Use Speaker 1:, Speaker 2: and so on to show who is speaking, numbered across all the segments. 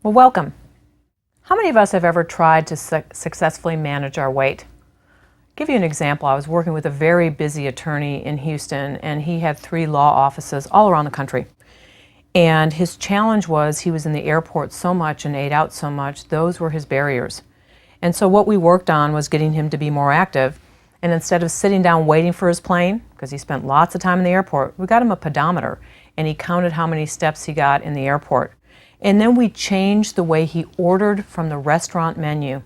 Speaker 1: Well, welcome. How many of us have ever tried to successfully manage our weight? I'll give you an example. I was working with a very busy attorney in Houston, and he had 3 law offices all around the country. And his challenge was he was in the airport so much and ate out so much. Those were his barriers. And so what we worked on was getting him to be more active. And instead of sitting down waiting for his plane, because he spent lots of time in the airport, we got him a pedometer, and he counted how many steps he got in the airport. And then we changed the way he ordered from the restaurant menu.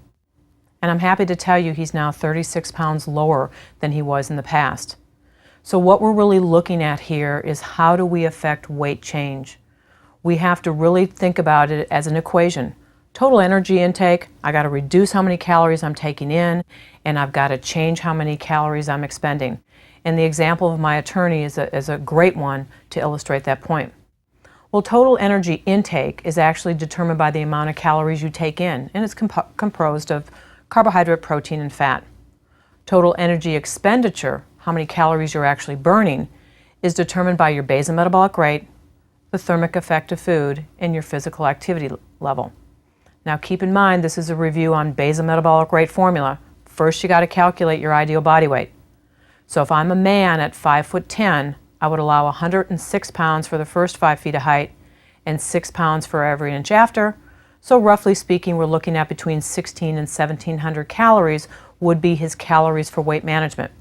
Speaker 1: And I'm happy to tell you he's now 36 pounds lower than he was in the past. So what we're really looking at here is how do we affect weight change? We have to really think about it as an equation. Total energy intake, I got to reduce how many calories I'm taking in, and I've got to change how many calories I'm expending. And the example of my attorney is a great one to illustrate that point. Well, total energy intake is actually determined by the amount of calories you take in, and it's composed of carbohydrate, protein, and fat. Total energy expenditure, how many calories you're actually burning, is determined by your basal metabolic rate, the thermic effect of food, and your physical activity level. Now keep in mind, this is a review on basal metabolic rate formula. First, you got to calculate your ideal body weight. So if I'm a man at 5'10", I would allow 106 pounds for the first 5 feet of height and 6 pounds for every inch after. So roughly speaking, we're looking at between 1,600 and 1,700 calories would be his calories for weight management.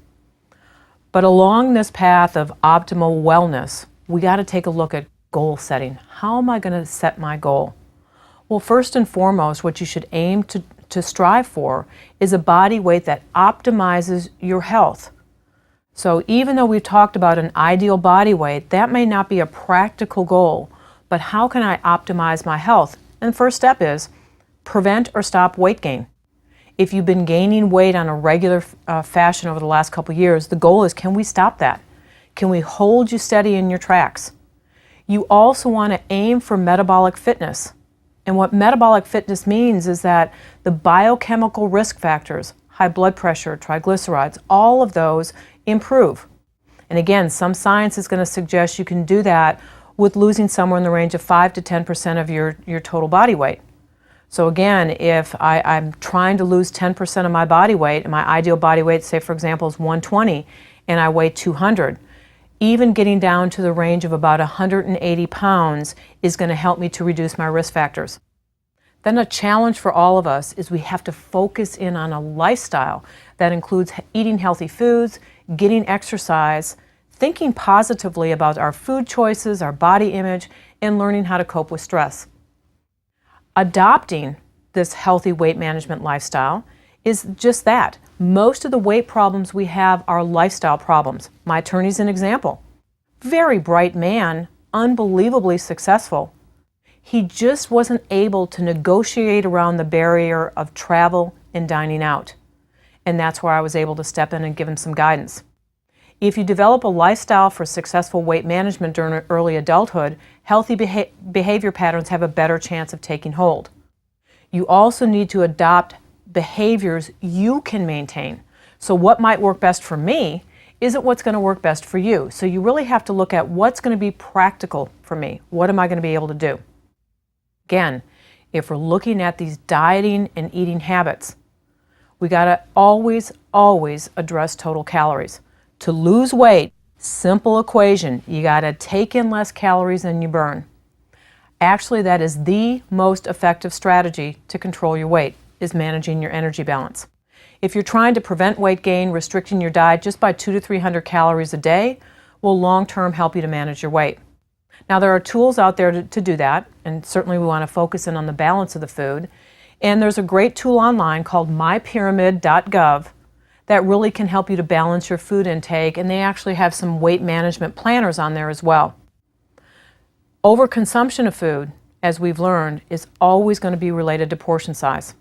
Speaker 1: But along this path of optimal wellness, we got to take a look at goal setting. How am I going to set my goal? Well, first and foremost, what you should aim to strive for is a body weight that optimizes your health. So even though we've talked about an ideal body weight, that may not be a practical goal, but how can I optimize my health? And the first step is prevent or stop weight gain. If you've been gaining weight on a regular fashion over the last couple of years, the goal is, can we stop that? Can we hold you steady in your tracks? You also want to aim for metabolic fitness. And what metabolic fitness means is that the biochemical risk factors, high blood pressure, triglycerides, all of those improve. And again, some science is going to suggest you can do that with losing somewhere in the range of 5 to 10% of your total body weight. So again, if I'm trying to lose 10% of my body weight, and my ideal body weight, say for example, is 120, and I weigh 200, even getting down to the range of about 180 pounds is going to help me to reduce my risk factors. Then a challenge for all of us is we have to focus in on a lifestyle that includes eating healthy foods, getting exercise, thinking positively about our food choices, our body image, and learning how to cope with stress. Adopting this healthy weight management lifestyle is just that. Most of the weight problems we have are lifestyle problems. My attorney's an example. Very bright man, unbelievably successful. He just wasn't able to negotiate around the barrier of travel and dining out. And that's where I was able to step in and give him some guidance. If you develop a lifestyle for successful weight management during early adulthood, healthy behavior patterns have a better chance of taking hold. You also need to adopt behaviors you can maintain. So what might work best for me isn't what's going to work best for you. So you really have to look at what's going to be practical for me. What am I going to be able to do? Again, if we're looking at these dieting and eating habits, we got to always address total calories. To lose weight, simple equation, you got to take in less calories than you burn. Actually, that is the most effective strategy to control your weight, is managing your energy balance. If you're trying to prevent weight gain, restricting your diet just by 200 to 300 calories a day will long-term help you to manage your weight. Now, there are tools out there to do that, and certainly we want to focus in on the balance of the food. And there's a great tool online called mypyramid.gov that really can help you to balance your food intake, and they actually have some weight management planners on there as well. Overconsumption of food, as we've learned, is always going to be related to portion size.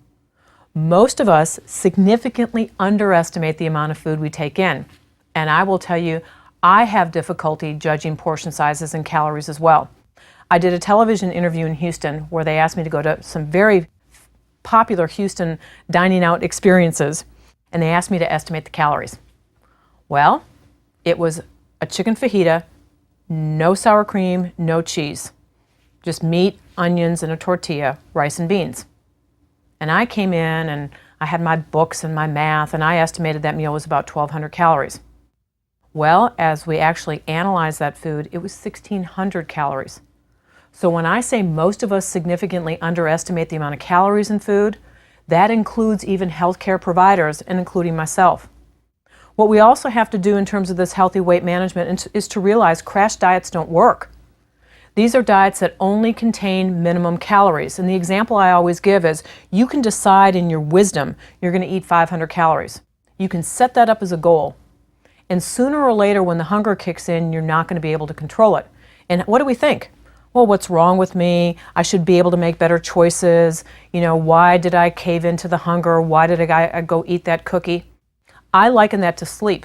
Speaker 1: Most of us significantly underestimate the amount of food we take in, and I will tell you, I have difficulty judging portion sizes and calories as well. I did a television interview in Houston where they asked me to go to some very popular Houston dining out experiences, and they asked me to estimate the calories. Well, it was a chicken fajita, no sour cream, no cheese, just meat, onions, and a tortilla, rice and beans. And I came in and I had my books and my math, and I estimated that meal was about 1,200 calories. Well, as we actually analyzed that food, it was 1,600 calories. So when I say most of us significantly underestimate the amount of calories in food, that includes even healthcare providers and including myself. What we also have to do in terms of this healthy weight management is to realize crash diets don't work. These are diets that only contain minimum calories. And the example I always give is you can decide in your wisdom you're going to eat 500 calories. You can set that up as a goal. And sooner or later when the hunger kicks in, you're not going to be able to control it. And what do we think? Well, what's wrong with me? I should be able to make better choices. Why did I cave into the hunger? Why did I go eat that cookie? I liken that to sleep.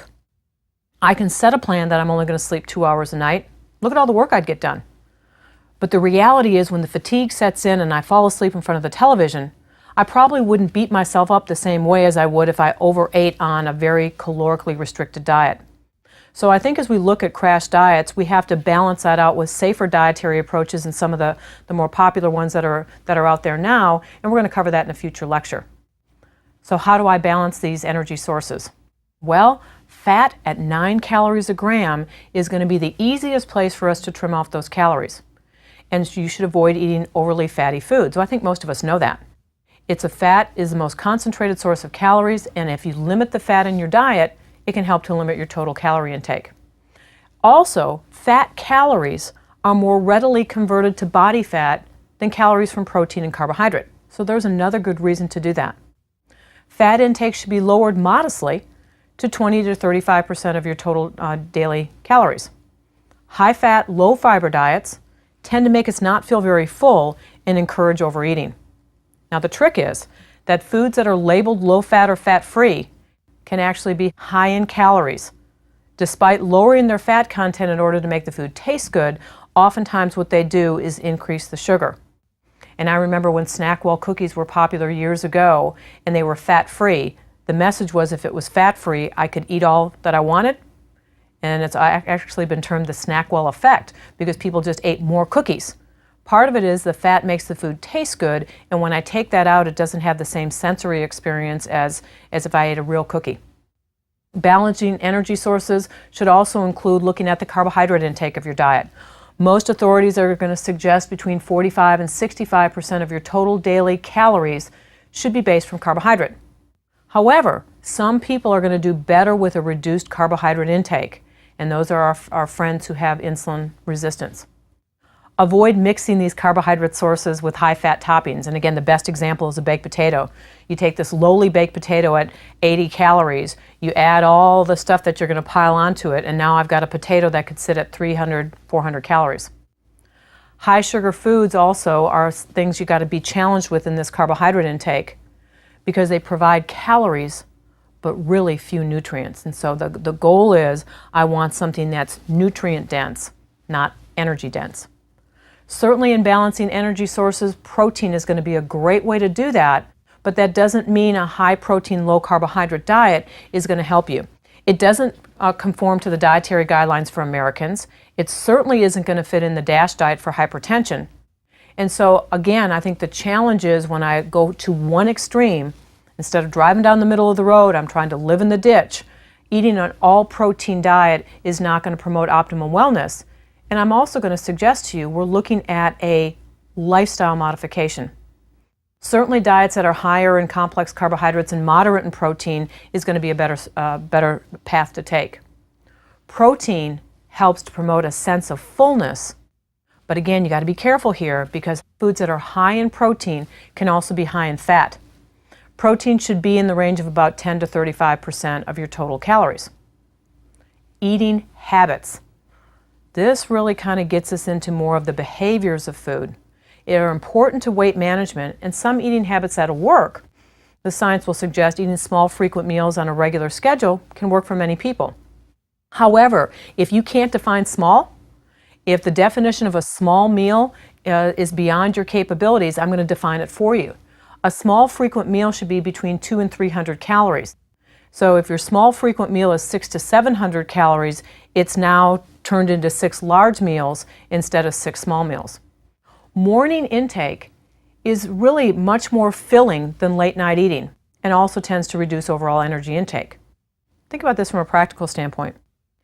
Speaker 1: I can set a plan that I'm only going to sleep 2 hours a night. Look at all the work I'd get done. But the reality is when the fatigue sets in and I fall asleep in front of the television, I probably wouldn't beat myself up the same way as I would if I overate on a very calorically restricted diet. So I think as we look at crash diets, we have to balance that out with safer dietary approaches and some of the more popular ones that are out there now, and we're going to cover that in a future lecture. So how do I balance these energy sources? Well, fat at 9 calories a gram is going to be the easiest place for us to trim off those calories. And you should avoid eating overly fatty foods. So I think most of us know that. Fat is the most concentrated source of calories, and if you limit the fat in your diet, it can help to limit your total calorie intake. Also, fat calories are more readily converted to body fat than calories from protein and carbohydrate. So there's another good reason to do that. Fat intake should be lowered modestly to 20 to 35% of your total daily calories. High-fat, low-fiber diets tend to make us not feel very full and encourage overeating. Now the trick is that foods that are labeled low-fat or fat-free can actually be high in calories. Despite lowering their fat content in order to make the food taste good, oftentimes what they do is increase the sugar. And I remember when SnackWell cookies were popular years ago and they were fat-free, the message was if it was fat-free, I could eat all that I wanted. And it's actually been termed the SnackWell effect because people just ate more cookies. Part of it is the fat makes the food taste good, and when I take that out, it doesn't have the same sensory experience as if I ate a real cookie. Balancing energy sources should also include looking at the carbohydrate intake of your diet. Most authorities are going to suggest between 45 and 65% of your total daily calories should be based from carbohydrate. However, some people are going to do better with a reduced carbohydrate intake, and those are our friends who have insulin resistance. Avoid mixing these carbohydrate sources with high-fat toppings. And again, the best example is a baked potato. You take this lowly baked potato at 80 calories, you add all the stuff that you're going to pile onto it, and now I've got a potato that could sit at 300, 400 calories. High sugar foods also are things you got to be challenged with in this carbohydrate intake because they provide calories but really few nutrients. And so the goal is I want something that's nutrient dense, not energy dense. Certainly in balancing energy sources, protein is going to be a great way to do that, but that doesn't mean a high protein, low carbohydrate diet is going to help you. It doesn't conform to the dietary guidelines for Americans. It certainly isn't going to fit in the DASH diet for hypertension. And so again, I think the challenge is when I go to one extreme, instead of driving down the middle of the road, I'm trying to live in the ditch. Eating an all-protein diet is not going to promote optimal wellness. And I'm also going to suggest to you we're looking at a lifestyle modification. Certainly diets that are higher in complex carbohydrates and moderate in protein is going to be a better path to take. Protein helps to promote a sense of fullness, but again, you got to be careful here because foods that are high in protein can also be high in fat. Protein should be in the range of about 10 to 35% of your total calories. Eating habits. This really kind of gets us into more of the behaviors of food. They are important to weight management, and some eating habits that'll work. The science will suggest eating small, frequent meals on a regular schedule can work for many people. However, if you can't define small, if the definition of a small meal is beyond your capabilities, I'm going to define it for you. A small, frequent meal should be between 200 and 300 calories. So if your small, frequent meal is 600 to 700 calories, it's now turned into 6 large meals instead of 6 small meals. Morning intake is really much more filling than late night eating and also tends to reduce overall energy intake. Think about this from a practical standpoint.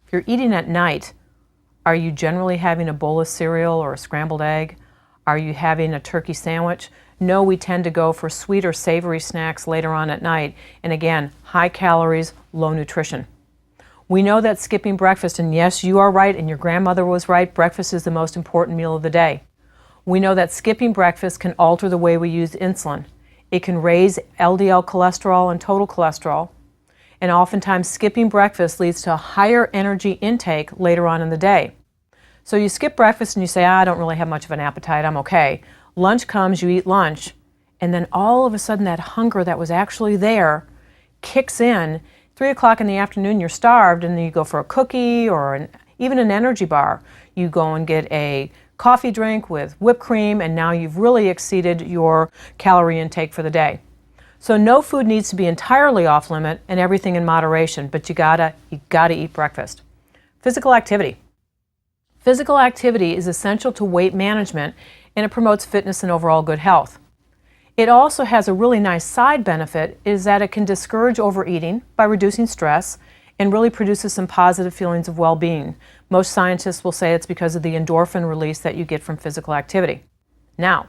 Speaker 1: If you're eating at night, are you generally having a bowl of cereal or a scrambled egg? Are you having a turkey sandwich? No, we tend to go for sweet or savory snacks later on at night, and again, high calories, low nutrition. We know that skipping breakfast, and yes, you are right, and your grandmother was right, breakfast is the most important meal of the day. We know that skipping breakfast can alter the way we use insulin. It can raise LDL cholesterol and total cholesterol, and oftentimes skipping breakfast leads to a higher energy intake later on in the day. So you skip breakfast and you say, I don't really have much of an appetite, I'm okay. Lunch comes, you eat lunch, and then all of a sudden that hunger that was actually there kicks in. 3 o'clock in the afternoon, you're starved, and then you go for a cookie or even an energy bar. You go and get a coffee drink with whipped cream, and now you've really exceeded your calorie intake for the day. So no food needs to be entirely off limit and everything in moderation, but you gotta eat breakfast. Physical activity. Physical activity is essential to weight management, and it promotes fitness and overall good health. It also has a really nice side benefit, is that it can discourage overeating by reducing stress and really produces some positive feelings of well-being. Most scientists will say it's because of the endorphin release that you get from physical activity. Now,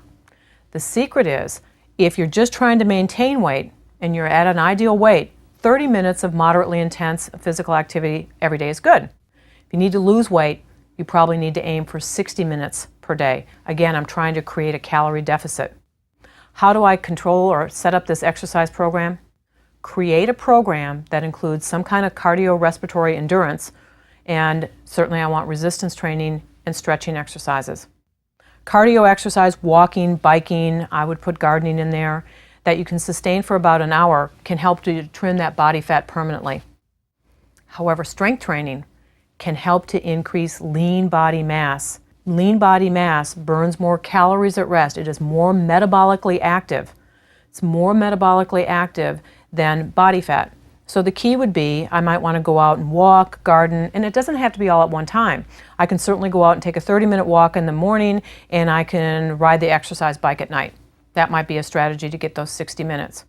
Speaker 1: the secret is, if you're just trying to maintain weight and you're at an ideal weight, 30 minutes of moderately intense physical activity every day is good. If you need to lose weight, you probably need to aim for 60 minutes per day. Again, I'm trying to create a calorie deficit. How do I control or set up this exercise program? Create a program that includes some kind of cardiorespiratory endurance, and certainly I want resistance training and stretching exercises. Cardio exercise, walking, biking, I would put gardening in there, that you can sustain for about an hour can help to trim that body fat permanently. However, strength training can help to increase lean body mass. Lean body mass burns more calories at rest. It is more metabolically active. It's more metabolically active than body fat. So the key would be, I might want to go out and walk, garden, and it doesn't have to be all at one time. I can certainly go out and take a 30-minute walk in the morning, and I can ride the exercise bike at night. That might be a strategy to get those 60 minutes.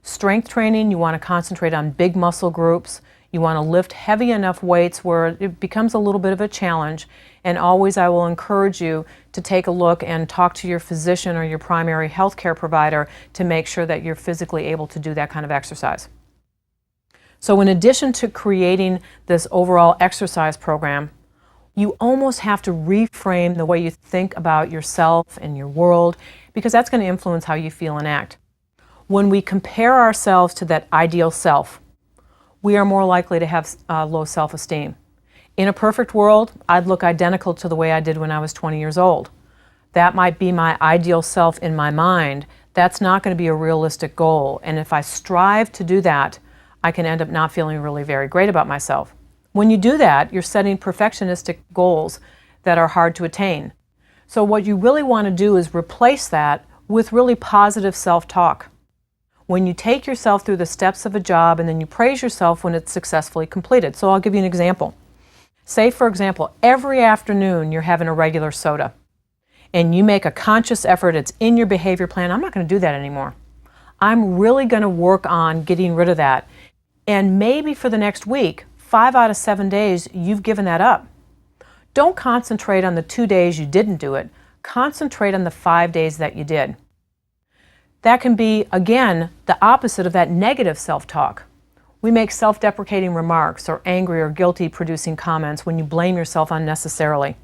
Speaker 1: Strength training, you want to concentrate on big muscle groups. You want to lift heavy enough weights where it becomes a little bit of a challenge. And always I will encourage you to take a look and talk to your physician or your primary health care provider to make sure that you're physically able to do that kind of exercise. So in addition to creating this overall exercise program, you almost have to reframe the way you think about yourself and your world, because that's going to influence how you feel and act. When we compare ourselves to that ideal self, we are more likely to have low self-esteem. In a perfect world, I'd look identical to the way I did when I was 20 years old. That might be my ideal self in my mind. That's not going to be a realistic goal. And if I strive to do that, I can end up not feeling really very great about myself. When you do that, you're setting perfectionistic goals that are hard to attain. So what you really want to do is replace that with really positive self-talk. When you take yourself through the steps of a job and then you praise yourself when it's successfully completed. So I'll give you an example. Say, for example, every afternoon you're having a regular soda and you make a conscious effort, it's in your behavior plan, I'm not going to do that anymore. I'm really going to work on getting rid of that. And maybe for the next week, 5 out of 7 days, you've given that up. Don't concentrate on the 2 days you didn't do it. Concentrate on the 5 days that you did. That can be, again, the opposite of that negative self-talk. We make self-deprecating remarks or angry or guilty-producing comments when you blame yourself unnecessarily.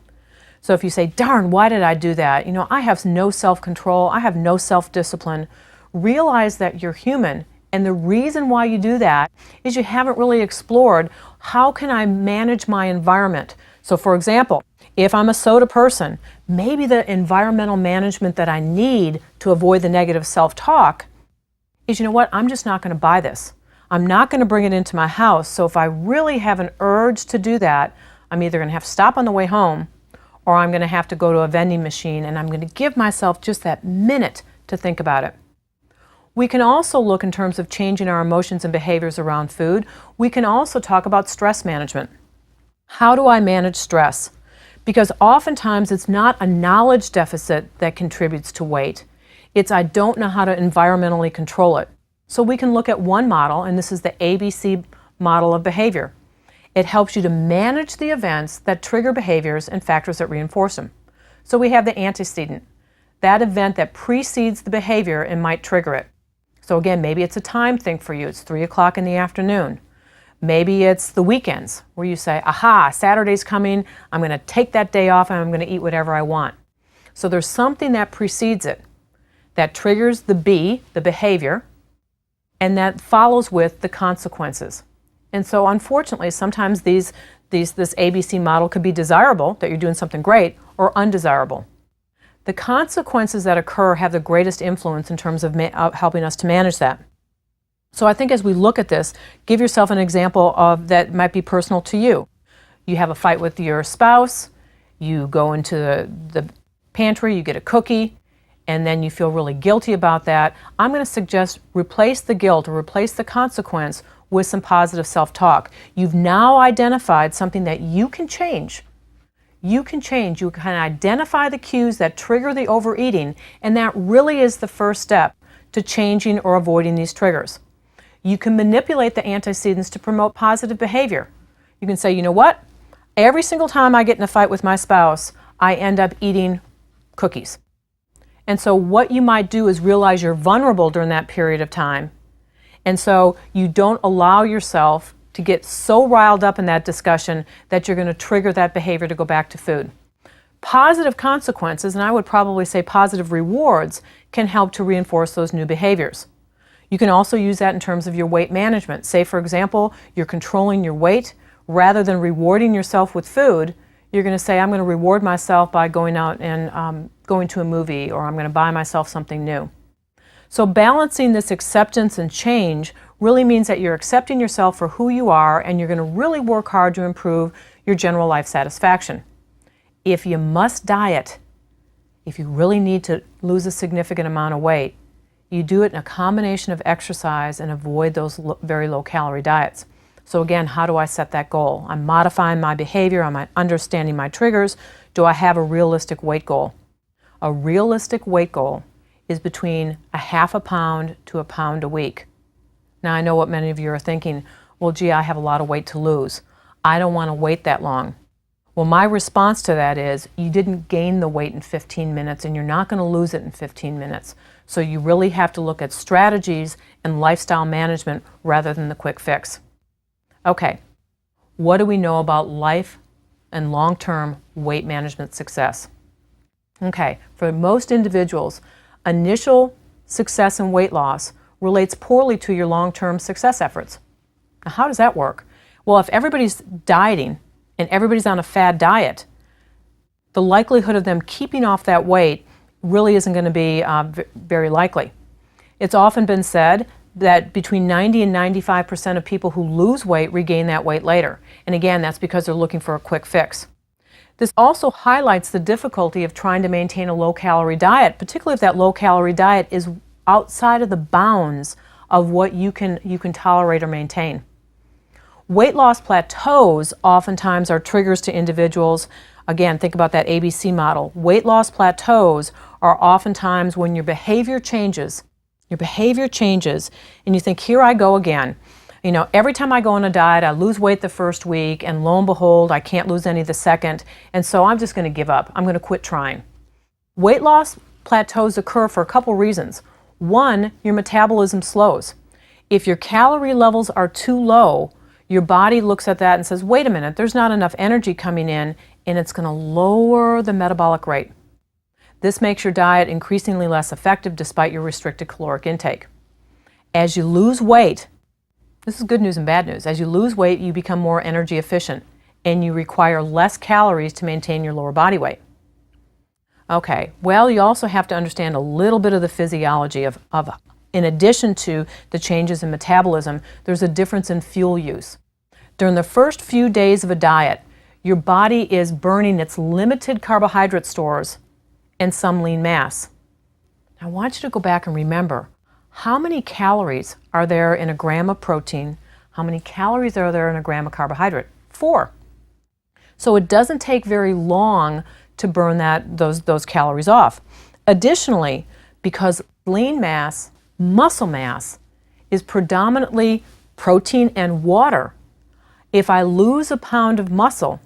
Speaker 1: So if you say, darn, why did I do that? You know, I have no self-control, I have no self-discipline. Realize that you're human, and the reason why you do that is you haven't really explored, how can I manage my environment? So for example, if I'm a soda person, maybe the environmental management that I need to avoid the negative self-talk is, you know what, I'm just not going to buy this. I'm not going to bring it into my house. So if I really have an urge to do that, I'm either going to have to stop on the way home, or I'm going to have to go to a vending machine and I'm going to give myself just that minute to think about it. We can also look in terms of changing our emotions and behaviors around food. We can also talk about stress management. How do I manage stress? Because oftentimes it's not a knowledge deficit that contributes to weight. It's I don't know how to environmentally control it. So we can look at one model, and this is the ABC model of behavior. It helps you to manage the events that trigger behaviors and factors that reinforce them. So we have the antecedent, that event that precedes the behavior and might trigger it. So again, maybe it's a time thing for you. It's 3 o'clock in the afternoon. Maybe it's the weekends where you say, aha, Saturday's coming, I'm going to take that day off and I'm going to eat whatever I want. So there's something that precedes it that triggers the B, the behavior, and that follows with the consequences. And so unfortunately, sometimes this ABC model could be desirable, that you're doing something great, or undesirable. The consequences that occur have the greatest influence in terms of helping us to manage that. So I think as we look at this, give yourself an example of that might be personal to you. You have a fight with your spouse, you go into the pantry, you get a cookie, and then you feel really guilty about that. I'm going to suggest replace the guilt or replace the consequence with some positive self-talk. You've now identified something that you can change. You can change. You can identify the cues that trigger the overeating, and that really is the first step to changing or avoiding these triggers. You can manipulate the antecedents to promote positive behavior. You can say, you know what? Every single time I get in a fight with my spouse, I end up eating cookies. And so what you might do is realize you're vulnerable during that period of time. And so you don't allow yourself to get so riled up in that discussion that you're going to trigger that behavior to go back to food. Positive consequences, and I would probably say positive rewards, can help to reinforce those new behaviors. You can also use that in terms of your weight management. Say, for example, you're controlling your weight. Rather than rewarding yourself with food, you're going to say, I'm going to reward myself by going out and going to a movie, or I'm going to buy myself something new. So balancing this acceptance and change really means that you're accepting yourself for who you are, and you're going to really work hard to improve your general life satisfaction. If you must diet, if you really need to lose a significant amount of weight, you do it in a combination of exercise and avoid those very low-calorie diets. So again, how do I set that goal? I'm modifying my behavior, I'm understanding my triggers. Do I have a realistic weight goal? A realistic weight goal is between a half a pound to a pound a week. Now I know what many of you are thinking, well gee, I have a lot of weight to lose. I don't want to wait that long. Well, my response to that is you didn't gain the weight in 15 minutes and you're not going to lose it in 15 minutes. So you really have to look at strategies and lifestyle management rather than the quick fix. Okay, what do we know about life and long-term weight management success? Okay, for most individuals, initial success in weight loss relates poorly to your long-term success efforts. Now, how does that work? Well, if everybody's dieting and everybody's on a fad diet, the likelihood of them keeping off that weight really isn't going to be very likely. It's often been said that between 90 and 95% of people who lose weight regain that weight later. And again, that's because they're looking for a quick fix. This also highlights the difficulty of trying to maintain a low-calorie diet, particularly if that low-calorie diet is outside of the bounds of what you can tolerate or maintain. Weight loss plateaus oftentimes are triggers to individuals. Again, think about that ABC model. Weight loss plateaus are oftentimes when your behavior changes, and you think, here I go again. You know, every time I go on a diet, I lose weight the first week, and lo and behold, I can't lose any the second, and so I'm just going to give up. I'm going to quit trying. Weight loss plateaus occur for a couple reasons. One, your metabolism slows. If your calorie levels are too low, your body looks at that and says, wait a minute, there's not enough energy coming in, and it's going to lower the metabolic rate. This makes your diet increasingly less effective despite your restricted caloric intake. As you lose weight, this is good news and bad news. As you lose weight, you become more energy efficient and you require less calories to maintain your lower body weight. Okay, well, you also have to understand a little bit of the physiology of in addition to the changes in metabolism, there's a difference in fuel use. During the first few days of a diet, your body is burning its limited carbohydrate stores and some lean mass. I want you to go back and remember, how many calories are there in a gram of protein? How many calories are there in a gram of carbohydrate? 4. So it doesn't take very long to burn those calories off. Additionally, because lean mass, muscle mass, is predominantly protein and water, if I lose a pound of muscle,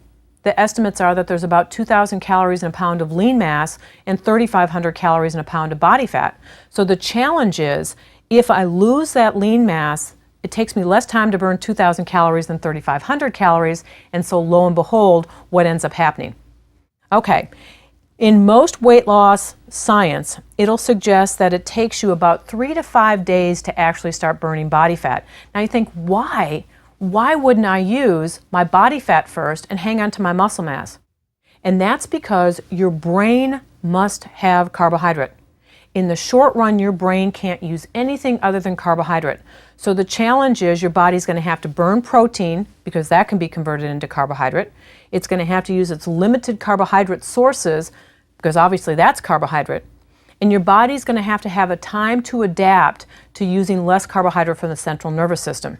Speaker 1: the estimates are that there's about 2,000 calories in a pound of lean mass and 3,500 calories in a pound of body fat. So the challenge is, if I lose that lean mass, it takes me less time to burn 2,000 calories than 3,500 calories, and so lo and behold, what ends up happening? Okay, in most weight loss science, it'll suggest that it takes you about 3 to 5 days to actually start burning body fat. Now you think, why? Why wouldn't I use my body fat first and hang on to my muscle mass? And that's because your brain must have carbohydrate. In the short run, your brain can't use anything other than carbohydrate. So the challenge is your body's going to have to burn protein, because that can be converted into carbohydrate. It's going to have to use its limited carbohydrate sources, because obviously that's carbohydrate. And your body's going to have a time to adapt to using less carbohydrate from the central nervous system.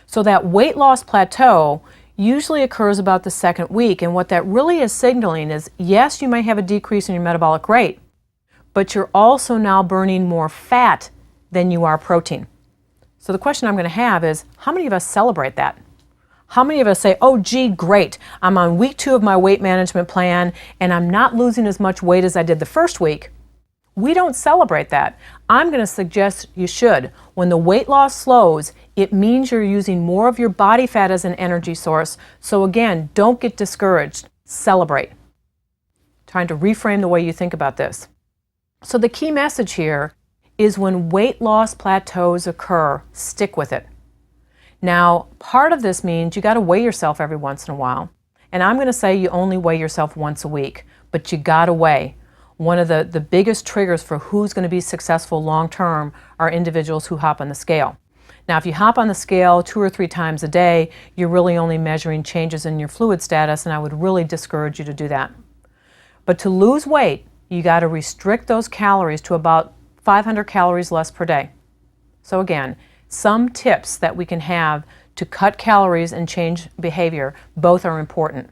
Speaker 1: So that weight loss plateau usually occurs about the second week, and what that really is signaling is, yes, you may have a decrease in your metabolic rate, but you're also now burning more fat than you are protein. So the question I'm going to have is, how many of us celebrate that? How many of us say, oh gee, great, I'm on week 2 of my weight management plan and I'm not losing as much weight as I did the first week? We don't celebrate that. I'm going to suggest you should. When the weight loss slows, it means you're using more of your body fat as an energy source. So again, don't get discouraged. Celebrate. Trying to reframe the way you think about this. So the key message here is, when weight loss plateaus occur, stick with it. Now, part of this means you got to weigh yourself every once in a while. And I'm going to say you only weigh yourself once a week, but you got to weigh. One of the biggest triggers for who's going to be successful long term are individuals who hop on the scale. Now, if you hop on the scale 2 or 3 times a day, you're really only measuring changes in your fluid status, and I would really discourage you to do that. But to lose weight, you got to restrict those calories to about 500 calories less per day. So again, some tips that we can have to cut calories and change behavior, both are important.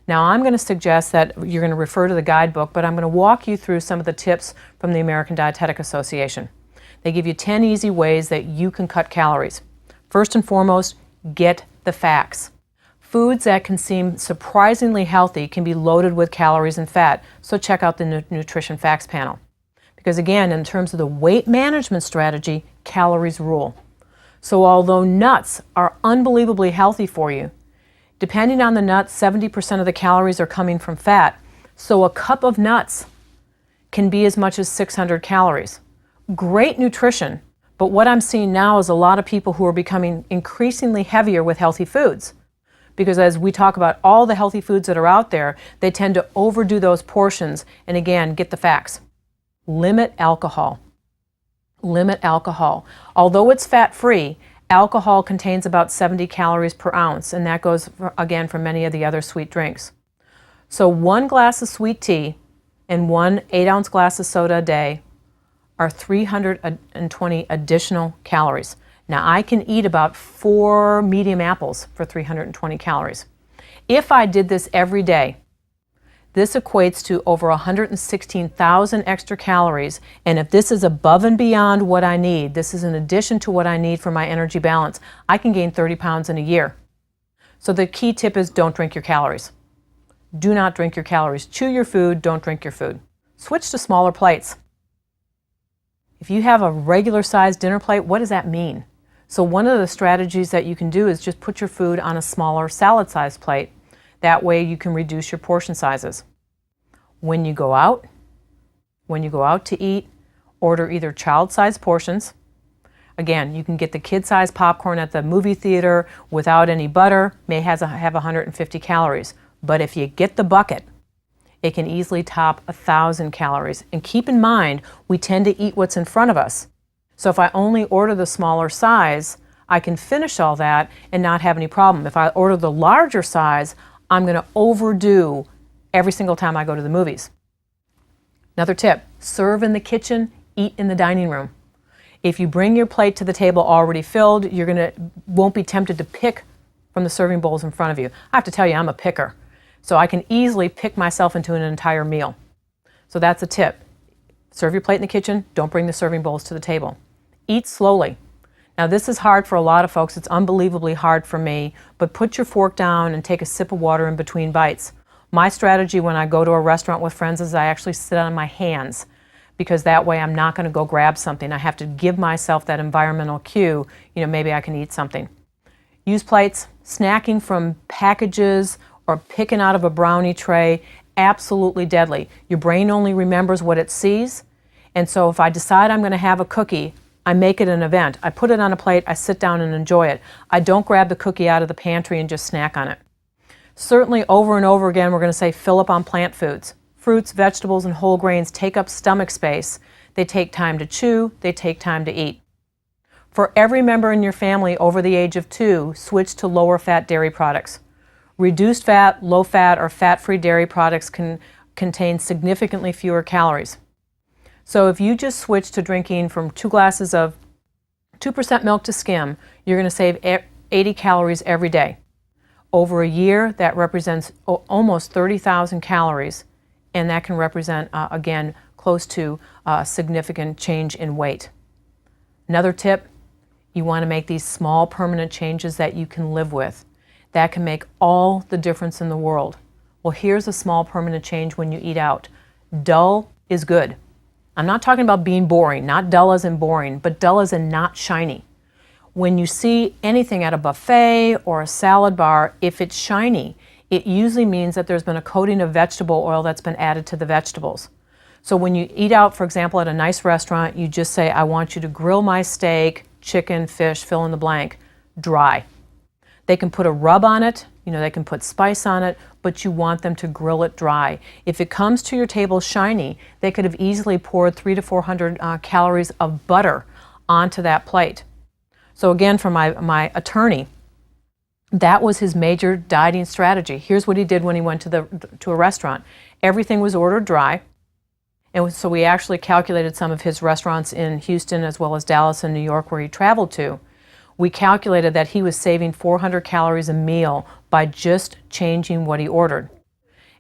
Speaker 1: Now, I'm going to suggest that you're going to refer to the guidebook, but I'm going to walk you through some of the tips from the American Dietetic Association. They give you 10 easy ways that you can cut calories. First and foremost, get the facts. Foods that can seem surprisingly healthy can be loaded with calories and fat, so check out the Nutrition Facts panel. Because again, in terms of the weight management strategy, calories rule. So although nuts are unbelievably healthy for you, depending on the nut, 70% of the calories are coming from fat. So a cup of nuts can be as much as 600 calories. Great nutrition, but what I'm seeing now is a lot of people who are becoming increasingly heavier with healthy foods. Because as we talk about all the healthy foods that are out there, they tend to overdo those portions. And again, get the facts. Limit alcohol. Limit alcohol. Although it's fat-free, alcohol contains about 70 calories per ounce, and that goes, again, for many of the other sweet drinks. So 1 glass of sweet tea and 1 8-ounce glass of soda a day are 320 additional calories. Now, I can eat about 4 medium apples for 320 calories. If I did this every day, this equates to over 116,000 extra calories, and if this is above and beyond what I need, this is in addition to what I need for my energy balance, I can gain 30 pounds in a year. So the key tip is, don't drink your calories. Do not drink your calories. Chew your food, don't drink your food. Switch to smaller plates. If you have a regular sized dinner plate, what does that mean? So one of the strategies that you can do is just put your food on a smaller salad-sized plate. That way you can reduce your portion sizes. When you go out to eat, order either child-sized portions. Again, you can get the kid-sized popcorn at the movie theater without any butter, may have 150 calories. But if you get the bucket, it can easily top 1,000 calories. And keep in mind, we tend to eat what's in front of us. So if I only order the smaller size, I can finish all that and not have any problem. If I order the larger size, I'm going to overdo every single time I go to the movies. Another tip, serve in the kitchen, eat in the dining room. If you bring your plate to the table already filled, won't be tempted to pick from the serving bowls in front of you. I have to tell you, I'm a picker. So I can easily pick myself into an entire meal. So that's a tip. Serve your plate in the kitchen, don't bring the serving bowls to the table. Eat slowly. Now this is hard for a lot of folks, it's unbelievably hard for me, but put your fork down and take a sip of water in between bites. My strategy when I go to a restaurant with friends is I actually sit on my hands, because that way I'm not going to go grab something. I have to give myself that environmental cue, maybe I can eat something. Use plates. Snacking from packages or picking out of a brownie tray, absolutely deadly. Your brain only remembers what it sees, and so if I decide I'm going to have a cookie, I make it an event. I put it on a plate, I sit down and enjoy it. I don't grab the cookie out of the pantry and just snack on it. Certainly over and over again we're going to say fill up on plant foods. Fruits, vegetables, and whole grains take up stomach space. They take time to chew, they take time to eat. For every member in your family over the age of 2, switch to lower fat dairy products. Reduced fat, low fat, or fat-free dairy products can contain significantly fewer calories. So if you just switch to drinking from 2 glasses of 2% milk to skim, you're going to save 80 calories every day. Over a year, that represents almost 30,000 calories, and that can represent, again, close to a significant change in weight. Another tip, you want to make these small permanent changes that you can live with. That can make all the difference in the world. Well, here's a small permanent change when you eat out. Dull is good. I'm not talking about being boring, not dull as in boring, but dull as in not shiny. When you see anything at a buffet or a salad bar, if it's shiny, it usually means that there's been a coating of vegetable oil that's been added to the vegetables. So when you eat out, for example, at a nice restaurant, you just say, I want you to grill my steak, chicken, fish, fill in the blank, dry. They can put a rub on it, they can put spice on it, but you want them to grill it dry. If it comes to your table shiny, they could have easily poured 300 to 400 calories of butter onto that plate. So again, for my attorney, that was his major dieting strategy. Here's what he did when he went to a restaurant. Everything was ordered dry. And so we actually calculated some of his restaurants in Houston as well as Dallas and New York where he traveled to. We calculated that he was saving 400 calories a meal by just changing what he ordered.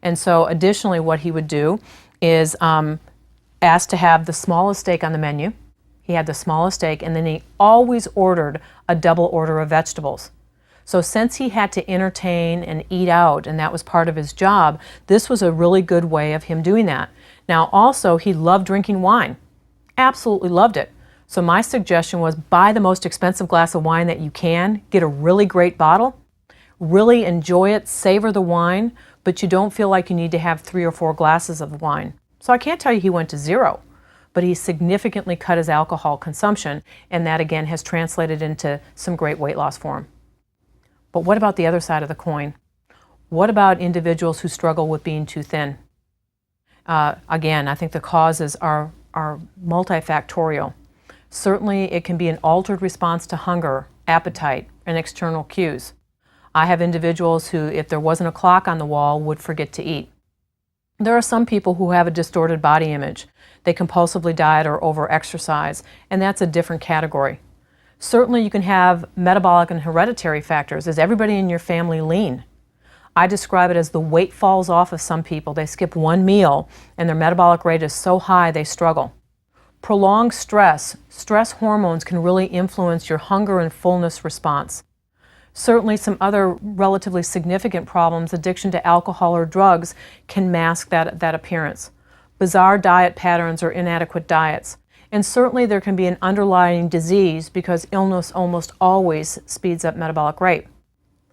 Speaker 1: And so additionally what he would do is ask to have the smallest steak on the menu. He had the smallest steak, and then he always ordered a double order of vegetables. So since he had to entertain and eat out, and that was part of his job, this was a really good way of him doing that. Now also, he loved drinking wine. Absolutely loved it. So my suggestion was buy the most expensive glass of wine that you can, get a really great bottle, really enjoy it, savor the wine, but you don't feel like you need to have 3 or 4 glasses of wine. So I can't tell you he went to 0, but he significantly cut his alcohol consumption, and that again has translated into some great weight loss for him. But what about the other side of the coin? What about individuals who struggle with being too thin? Again, I think the causes are multifactorial. Certainly, it can be an altered response to hunger, appetite, and external cues. I have individuals who, if there wasn't a clock on the wall, would forget to eat. There are some people who have a distorted body image. They compulsively diet or over-exercise, and that's a different category. Certainly, you can have metabolic and hereditary factors. Is everybody in your family lean? I describe it as the weight falls off of some people. They skip one meal, and their metabolic rate is so high they struggle. Prolonged stress hormones can really influence your hunger and fullness response. Certainly some other relatively significant problems, addiction to alcohol or drugs, can mask that appearance. Bizarre diet patterns or inadequate diets. And certainly there can be an underlying disease because illness almost always speeds up metabolic rate.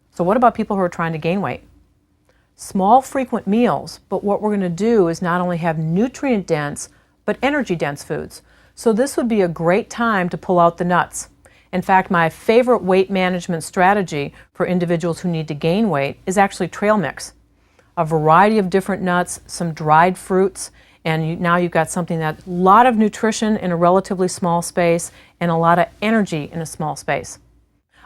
Speaker 1: So what about people who are trying to gain weight? Small, frequent meals, but what we're going to do is not only have nutrient-dense, but energy-dense foods. So this would be a great time to pull out the nuts. In fact, my favorite weight management strategy for individuals who need to gain weight is actually trail mix. A variety of different nuts, some dried fruits, and now you've got something that a lot of nutrition in a relatively small space and a lot of energy in a small space.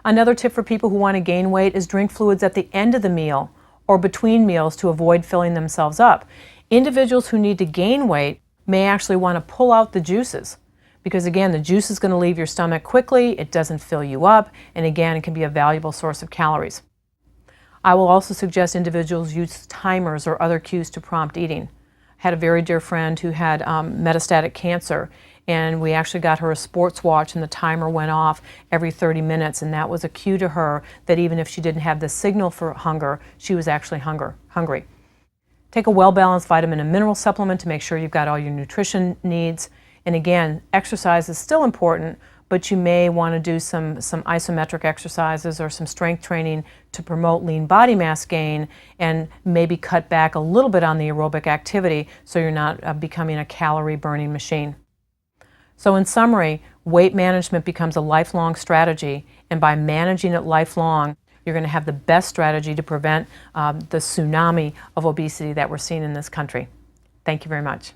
Speaker 1: Another tip for people who want to gain weight is drink fluids at the end of the meal or between meals to avoid filling themselves up. Individuals who need to gain weight may actually want to pull out the juices because again, the juice is going to leave your stomach quickly, it doesn't fill you up, and again, it can be a valuable source of calories. I will also suggest individuals use timers or other cues to prompt eating. I had a very dear friend who had metastatic cancer, and we actually got her a sports watch, and the timer went off every 30 minutes, and that was a cue to her that even if she didn't have the signal for hunger, she was actually hungry. Take a well-balanced vitamin and mineral supplement to make sure you've got all your nutrition needs. And again, exercise is still important, but you may want to do some isometric exercises or some strength training to promote lean body mass gain, and maybe cut back a little bit on the aerobic activity so you're not becoming a calorie burning machine. So in summary, weight management becomes a lifelong strategy, and by managing it lifelong, you're going to have the best strategy to prevent the tsunami of obesity that we're seeing in this country. Thank you very much.